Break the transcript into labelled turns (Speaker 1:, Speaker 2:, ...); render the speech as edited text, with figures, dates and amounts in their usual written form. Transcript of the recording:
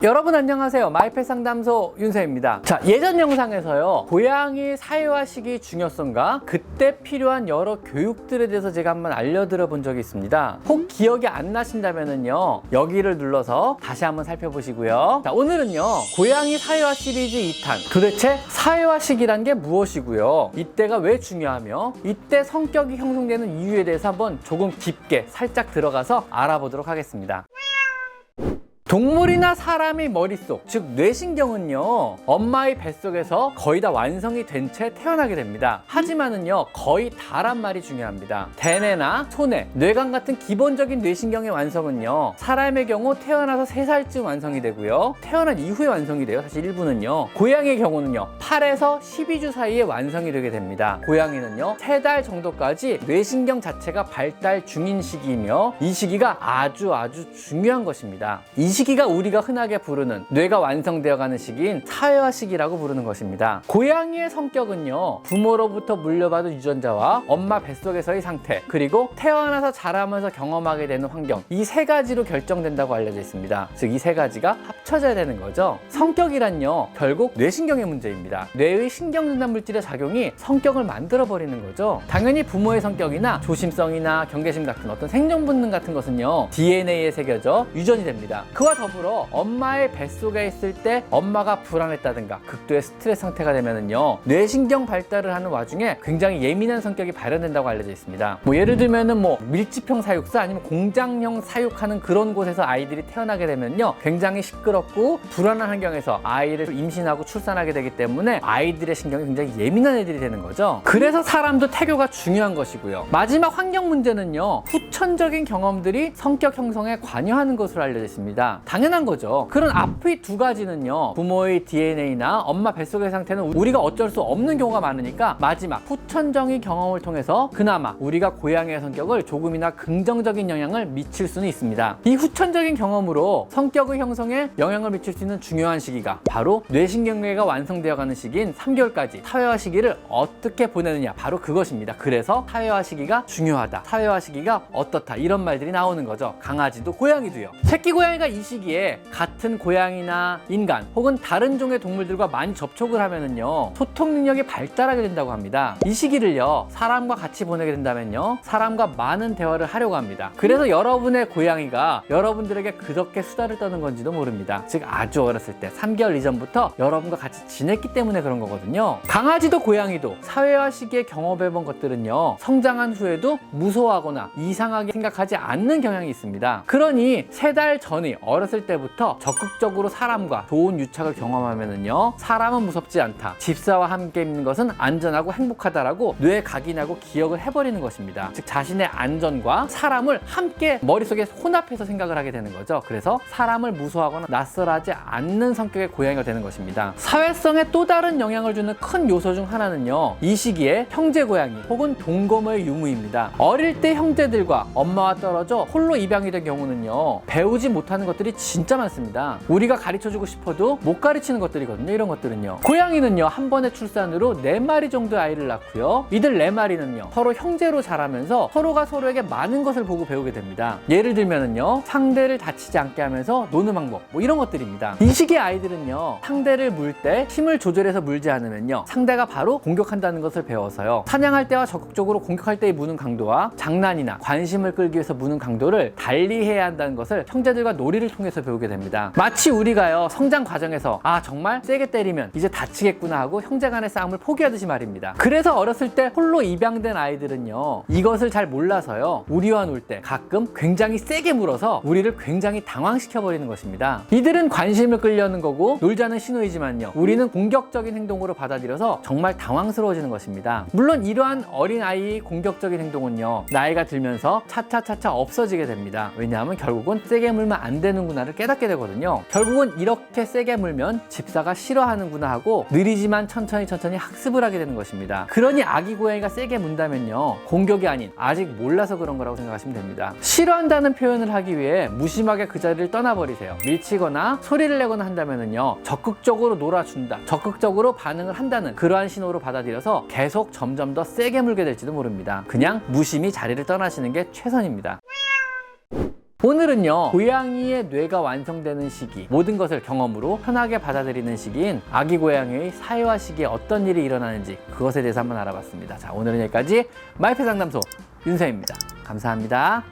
Speaker 1: 여러분 안녕하세요. 마이펫 상담소 윤세입니다. 자, 예전 영상에서요, 고양이 사회화 시기 중요성과 그때 필요한 여러 교육들에 대해서 제가 한번 알려드려 본 적이 있습니다. 혹 기억이 안 나신다면요, 여기를 눌러서 다시 한번 살펴보시고요. 자, 오늘은요, 고양이 사회화 시리즈 2탄, 도대체 사회화 시기란 게 무엇이고요, 이때가 왜 중요하며 이때 성격이 형성되는 이유에 대해서 한번 조금 깊게 살짝 들어가서 알아보도록 하겠습니다. 동물이나 사람의 머릿속, 즉 뇌신경은요, 엄마의 뱃속에서 거의 다 완성이 된 채 태어나게 됩니다. 하지만은요, 거의 다란 말이 중요합니다. 대뇌나 소뇌, 뇌관 같은 기본적인 뇌신경의 완성은요, 사람의 경우 태어나서 3살쯤 완성이 되고요, 태어난 이후에 완성이 돼요. 사실 일부는요. 고양이의 경우는요, 8에서 12주 사이에 완성이 되게 됩니다. 고양이는요, 3달 정도까지 뇌신경 자체가 발달 중인 시기이며, 이 시기가 아주 중요한 것입니다. 이 시기가 우리가 흔하게 부르는 뇌가 완성되어가는 시기인 사회화 시기라고 부르는 것입니다. 고양이의 성격은요, 부모로부터 물려받은 유전자와 엄마 뱃속에서의 상태, 그리고 태어나서 자라면서 경험하게 되는 환경, 이 3가지로 결정된다고 알려져 있습니다. 즉, 이 3가지가 합쳐져야 되는 거죠. 성격이란요, 결국 뇌신경의 문제입니다. 뇌의 신경전달 물질의 작용이 성격을 만들어버리는 거죠. 당연히 부모의 성격이나 조심성이나 경계심 같은 어떤 생존 본능 같은 것은요, DNA에 새겨져 유전이 됩니다. 그와 더불어 엄마의 뱃속에 있을 때 엄마가 불안했다든가 극도의 스트레스 상태가 되면은요, 뇌신경 발달을 하는 와중에 굉장히 예민한 성격이 발현된다고 알려져 있습니다. 예를 들면은 밀집형 사육사 아니면 공장형 사육하는 그런 곳에서 아이들이 태어나게 되면요, 굉장히 시끄럽고 불안한 환경에서 아이를 임신하고 출산하게 되기 때문에 아이들의 신경이 굉장히 예민한 애들이 되는 거죠. 그래서 사람도 태교가 중요한 것이고요. 마지막 환경 문제는요, 후천적인 경험들이 성격 형성에 관여하는 것으로 알려져 있습니다. 당연한 거죠. 그런 앞의 2가지는요, 부모의 DNA나 엄마 뱃속의 상태는 우리가 어쩔 수 없는 경우가 많으니까 마지막 후천적인 경험을 통해서 그나마 우리가 고양이의 성격을 조금이나 긍정적인 영향을 미칠 수는 있습니다. 이 후천적인 경험으로 성격의 형성에 영향을 미칠 수 있는 중요한 시기가 바로 뇌신경계가 완성되어가는 시기인 3개월까지 사회화 시기를 어떻게 보내느냐, 바로 그것입니다. 그래서 사회화 시기가 중요하다, 사회화 시기가 어떻다, 이런 말들이 나오는 거죠. 강아지도 고양이도요. 새끼 고양이가 이 시기에 같은 고양이나 인간 혹은 다른 종의 동물들과 많이 접촉을 하면은요, 소통 능력이 발달하게 된다고 합니다. 이 시기를요, 사람과 같이 보내게 된다면요, 사람과 많은 대화를 하려고 합니다. 그래서 여러분의 고양이가 여러분들에게 그렇게 수다를 떠는 건지도 모릅니다. 즉, 아주 어렸을 때 3개월 이전부터 여러분과 같이 지냈기 때문에 그런 거거든요. 강아지도 고양이도 사회화 시기에 경험해본 것들은요, 성장한 후에도 무서워하거나 이상하게 생각하지 않는 경향이 있습니다. 그러니 3달 전에 어렸을 때부터 적극적으로 사람과 좋은 유착을 경험하면은요, 사람은 무섭지 않다, 집사와 함께 있는 것은 안전하고 행복하다라고 뇌에 각인하고 기억을 해버리는 것입니다. 즉, 자신의 안전과 사람을 함께 머릿속에 혼합해서 생각을 하게 되는 거죠. 그래서 사람을 무서워하거나 낯설어하지 않는 성격의 고양이가 되는 것입니다. 사회성에 또 다른 영향을 주는 큰 요소 중 하나는요, 이 시기에 형제 고양이 혹은 동거모의 유무입니다. 어릴 때 형제들과 엄마와 떨어져 홀로 입양이 된 경우는요, 배우지 못하는 것들이 진짜 많습니다. 우리가 가르쳐주고 싶어도 못 가르치는 것들이거든요. 이런 것들은요. 고양이는요, 한 번의 출산으로 4마리 정도의 아이를 낳고요, 이들 4마리는요, 서로 형제로 자라면서 서로가 서로에게 많은 것을 보고 배우게 됩니다. 예를 들면은요, 상대를 다치지 않게 하면서 노는 방법, 이런 것들입니다. 이 시기의 아이들은요, 상대를 물 때 힘을 조절해서 물지 않으면요, 상대가 바로 공격한다는 것을 배워서요, 사냥할 때와 적극적으로 공격할 때의 무는 강도와 장난이나 관심을 끌기 위해서 무는 강도를 달리해야 한다는 것을 형제들과 놀이를 통해서 배우게 됩니다. 마치 우리가요, 성장 과정에서 정말 세게 때리면 이제 다치겠구나 하고 형제 간의 싸움을 포기하듯이 말입니다. 그래서 어렸을 때 홀로 입양된 아이들은요, 이것을 잘 몰라서요, 우리와 놀 때 가끔 굉장히 세게 물어서 우리를 굉장히 당황시켜버리는 것입니다. 이들은 관심을 끌려는 거고 놀자는 신호이지만요, 우리는 공격적인 행동으로 받아들여서 정말 당황스러워지는 것입니다. 물론 이러한 어린아이의 공격적인 행동은요, 나이가 들면서 차차차차 없어지게 됩니다. 왜냐하면 결국은 세게 물면 안 되는구나를 깨닫게 되거든요. 결국은 이렇게 세게 물면 집사가 싫어하는구나 하고 느리지만 천천히 학습을 하게 되는 것입니다. 그러니 아기 고양이가 세게 문다면요, 공격이 아닌 아직 몰라서 그런 거라고 생각하시면 됩니다. 싫어한다는 표현을 하기 위해 무심하게 그 자리를 떠나버리세요. 밀치거나 소리를 내거나 한다면은요, 적극적으로 놀아준다, 적극적으로 반응을 한다는 그러한 신호로 받아들여서 계속 점점 더 세게 물게 될지도 모릅니다. 그냥 무심히 자리를 떠나시는 게 최선입니다. 오늘은요, 고양이의 뇌가 완성되는 시기, 모든 것을 경험으로 편하게 받아들이는 시기인 아기 고양이의 사회화 시기에 어떤 일이 일어나는지 그것에 대해서 한번 알아봤습니다. 자, 오늘은 여기까지 마이펫 상담소 윤쌤입니다. 감사합니다.